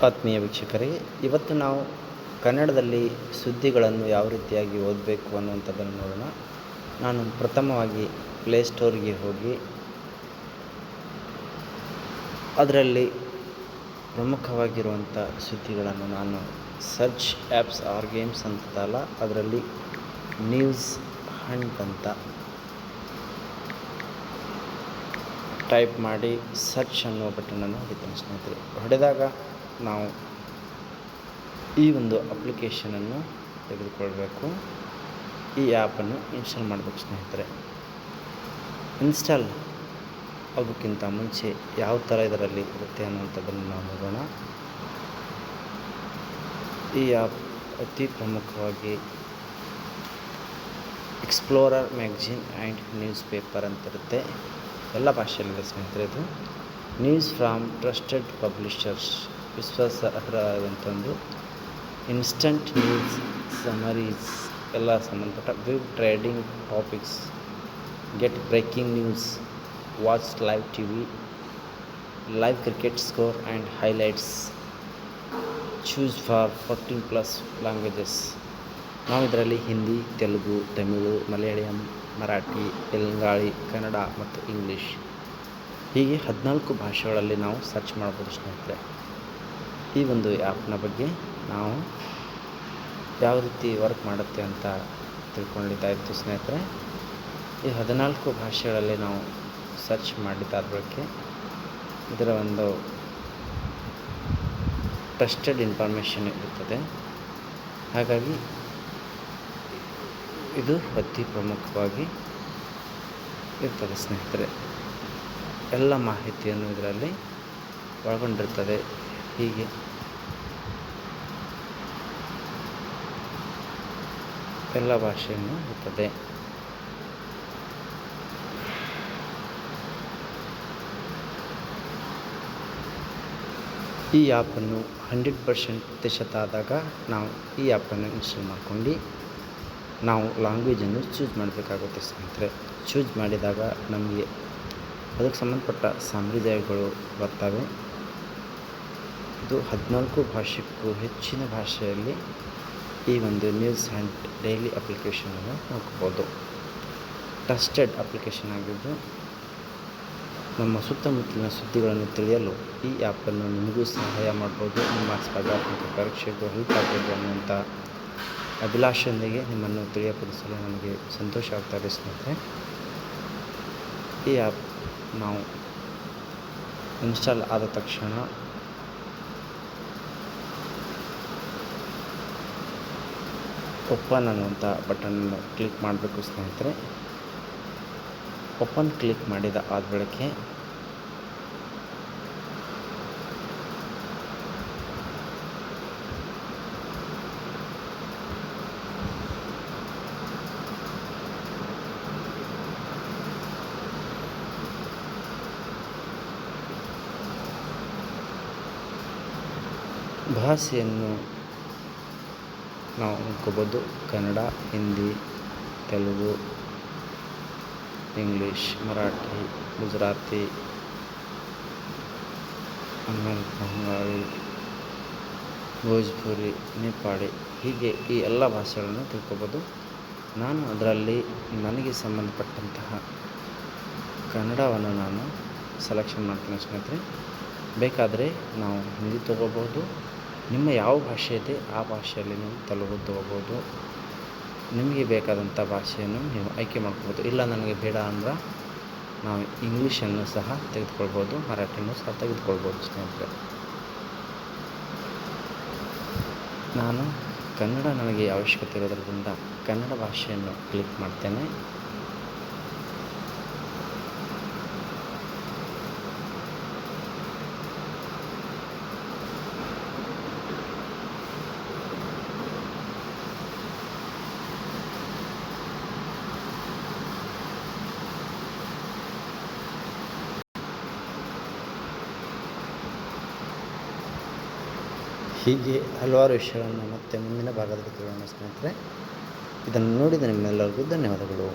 ಆತ್ಮೀಯ ವೀಕ್ಷಕರೇ, ಇವತ್ತು ನಾವು ಕನ್ನಡದಲ್ಲಿ ಸುದ್ದಿಗಳನ್ನು ಯಾವ ರೀತಿಯಾಗಿ ಓದಬೇಕು ಅನ್ನುವಂಥದ್ದನ್ನು ನೋಡೋಣ. ನಾನು ಪ್ರಥಮವಾಗಿ ಪ್ಲೇಸ್ಟೋರಿಗೆ ಹೋಗಿ ಅದರಲ್ಲಿ ಪ್ರಮುಖವಾಗಿರುವಂಥ ಸುದ್ದಿಗಳನ್ನು ನಾನು ಸರ್ಚ್ ಆ್ಯಪ್ಸ್ ಆರ್ ಗೇಮ್ಸ್ ಅಂತದಲ್ಲ, ಅದರಲ್ಲಿ ನ್ಯೂಸ್ ಹಂಟ್ ಅಂತ ಟೈಪ್ ಮಾಡಿ ಸರ್ಚ್ ಅನ್ನುವ ಬಟನನ್ನು ಹೊಡಿತೀನಿ ಸ್ನೇಹಿತರೆ. ಹೊಡೆದಾಗ ನಾವು ಈ ಒಂದು ಅಪ್ಲಿಕೇಶನನ್ನು ತೆಗೆದುಕೊಳ್ಬೇಕು. ಈ ಆ್ಯಪನ್ನು ಇನ್ಸ್ಟಾಲ್ ಮಾಡಬೇಕು ಸ್ನೇಹಿತರೆ. ಇನ್ಸ್ಟಾಲ್ ಆಗೋಕ್ಕಿಂತ ಮುಂಚೆ ಯಾವ ಥರ ಇದರಲ್ಲಿ ಇರುತ್ತೆ ಅನ್ನುವಂಥದ್ದನ್ನು ನಾವು ನೋಡೋಣ. ಈ ಆ್ಯಪ್ ಅತಿ ಪ್ರಮುಖವಾಗಿ explorer magazine and newspaper ಅಂತಿರುತ್ತೆ. ಎಲ್ಲ ಭಾಷೆಯಲ್ಲಿದೆ ಸ್ನೇಹಿತರೆ. ಇದು ನ್ಯೂಸ್ ಫ್ರಾಮ್ ಟ್ರಸ್ಟೆಡ್ ಪಬ್ಲಿಷರ್ಸ್, ವಿಶ್ವಾಸಾರ್ಹವಂತಂದು ಇನ್ಸ್ಟಂಟ್ ನ್ಯೂಸ್ ಸಮರೀಸ್, ಎಲ್ಲ ಸಂಬಂಧಪಟ್ಟ view trading topics, get breaking news, watch live TV, live cricket score and highlights, choose for 14+ languages. ನಾವು ಇದರಲ್ಲಿ ಹಿಂದಿ, ತೆಲುಗು, ತಮಿಳು, ಮಲಯಾಳಂ, ಮರಾಠಿ, ತೆಲಂಗಾಳಿ, ಕನ್ನಡ ಮತ್ತು ಇಂಗ್ಲೀಷ್ ಹೀಗೆ 14 ಭಾಷೆಗಳಲ್ಲಿ ನಾವು ಸರ್ಚ್ ಮಾಡ್ಬೋದು ಸ್ನೇಹಿತರೆ. ಈ ಒಂದು ಆ್ಯಪ್ನ ಬಗ್ಗೆ ನಾವು ಯಾವ ರೀತಿ ವರ್ಕ್ ಮಾಡುತ್ತೆ ಅಂತ ತಿಳ್ಕೊಂಡಿದ್ದಾಯಿತು ಸ್ನೇಹಿತರೆ. ಈ 14 ಭಾಷೆಗಳಲ್ಲಿ ನಾವು ಸರ್ಚ್ ಮಾಡಿದ್ದಾದ ಬಳಿಕೆ ಇದರ ಒಂದು ಟ್ರಸ್ಟೆಡ್ ಇನ್ಫಾರ್ಮೇಷನ್ ಇರುತ್ತದೆ. ಹಾಗಾಗಿ ಇದು ಅತಿ ಪ್ರಮುಖವಾಗಿ ಇರ್ತದೆ ಸ್ನೇಹಿತರೆ. ಎಲ್ಲ ಮಾಹಿತಿಯನ್ನು ಇದರಲ್ಲಿ ಒಳಗೊಂಡಿರ್ತದೆ. ಹೀಗೆ ಎಲ್ಲ ಭಾಷೆಯನ್ನು ಇರ್ತದೆ. ಈ ಆ್ಯಪನ್ನು 100% ಆದಾಗ ನಾವು ಈ ಆ್ಯಪನ್ನು ಇನ್ಸ್ಟಾಲ್ ಮಾಡ್ಕೊಂಡು ನಾವು ಲ್ಯಾಂಗ್ವೇಜನ್ನು ಚೂಸ್ ಮಾಡಬೇಕಾಗುತ್ತೆ ಸ್ನೇಹಿತರೆ. ಚೂಸ್ ಮಾಡಿದಾಗ ನಮಗೆ ಅದಕ್ಕೆ ಸಂಬಂಧಪಟ್ಟ ಸಂಪ್ರದಾಯಗಳು ಬರ್ತವೆ. ಇದು 14 ಭಾಷೆಗೂ ಹೆಚ್ಚಿನ ಭಾಷೆಯಲ್ಲಿ ಈ ಒಂದು ನ್ಯೂಸ್ ಹಂಟ್ ಡೈಲಿ ಅಪ್ಲಿಕೇಶನನ್ನು ನೋಡ್ಕೋಬೋದು. ಟ್ರಸ್ಟೆಡ್ ಅಪ್ಲಿಕೇಶನ್ ಆಗಿದ್ದು ನಮ್ಮ ಸುತ್ತಮುತ್ತಲಿನ ಸುದ್ದಿಗಳನ್ನು ತಿಳಿಯಲು ಈ ಆ್ಯಪನ್ನು ನಿಮಗೂ ಸಹಾಯ ಮಾಡ್ಬೋದು. ನಿಮ್ಮ ಸ್ಪರ್ಧಾತ್ಮಕ ಪರೀಕ್ಷೆಗೂ ಹೆಲ್ಪ್ ಆಗ್ಬೋದು ಅನ್ನುವಂಥ ಅಭಿಲಾಷೆಯೊಂದಿಗೆ ನಿಮ್ಮನ್ನು ತಿಳಿಯಪಡಿಸಲು ನನಗೆ ಸಂತೋಷ ಆಗ್ತಾಯಿದೆ ಸ್ನೇಹಿತರೆ. ಈ ಆ್ಯಪ್ ನಾವು ಇನ್ಸ್ಟಾಲ್ ಆದ ತಕ್ಷಣ ಓಪನ್ ಅನ್ನುವಂಥ ಬಟನನ್ನು ಕ್ಲಿಕ್ ಮಾಡಬೇಕು ಸ್ನೇಹಿತರೆ. ಓಪನ್ ಕ್ಲಿಕ್ ಮಾಡಿದ ಆದ ಬಳಿಕೆ ಭಾಷೆಯನ್ನು ನಾವು ನೋಡ್ಕೋಬೋದು. ಕನ್ನಡ, ಹಿಂದಿ, ತೆಲುಗು, ಇಂಗ್ಲೀಷ್, ಮರಾಠಿ, ಗುಜರಾತಿ, ಆಮೇಲೆ ಬಂಗಾಳಿ, ಭೋಜ್ಪುರಿ, ನೇಪಾಳಿ ಹೀಗೆ ಈ ಎಲ್ಲ ಭಾಷೆಗಳನ್ನು ತಿಳ್ಕೊಬೋದು. ನಾನು ಅದರಲ್ಲಿ ನನಗೆ ಸಂಬಂಧಪಟ್ಟಂತಹ ಕನ್ನಡವನ್ನು ನಾನು ಸೆಲೆಕ್ಷನ್ ಮಾಡ್ತೀನಿ ಸ್ನೇಹಿತರೆ. ಬೇಕಾದರೆ ನಾವು ಹಿಂದಿ ತೊಗೋಬೋದು. ನಿಮ್ಮ ಯಾವ ಭಾಷೆ ಇದೆ ಆ ಭಾಷೆಯಲ್ಲಿ ನೀವು ತೆಲುಗು ತೊಗೋಬೋದು. ನಿಮಗೆ ಬೇಕಾದಂಥ ಭಾಷೆಯನ್ನು ನೀವು ಆಯ್ಕೆ ಮಾಡ್ಕೋಬೋದು. ಇಲ್ಲ ನನಗೆ ಬೇಡ ಅಂದ್ರೆ ನಾವು ಇಂಗ್ಲೀಷನ್ನು ಸಹ ತೆಗೆದುಕೊಳ್ಬೋದು, ಮರಾಠಿನೂ ಸಹ ತೆಗೆದುಕೊಳ್ಬೋದು ಸ್ನೇಹಿತರೆ. ನಾನು ಕನ್ನಡ ನನಗೆ ಅವಶ್ಯಕತೆ ಇರೋದ್ರಿಂದ ಕನ್ನಡ ಭಾಷೆಯನ್ನು ಕ್ಲಿಕ್ ಮಾಡ್ತೇನೆ. ಹೀಗೆ ಹಲವಾರು ವಿಷಯಗಳನ್ನು ಮತ್ತೆ ಮುಂದಿನ ಭಾಗದಲ್ಲಿ ತಿಳಿಯೋಣ ಸ್ನೇಹಿತರೆ. ಇದನ್ನು ನೋಡಿದ ನಿಮ್ಮೆಲ್ಲರಿಗೂ ಧನ್ಯವಾದಗಳು.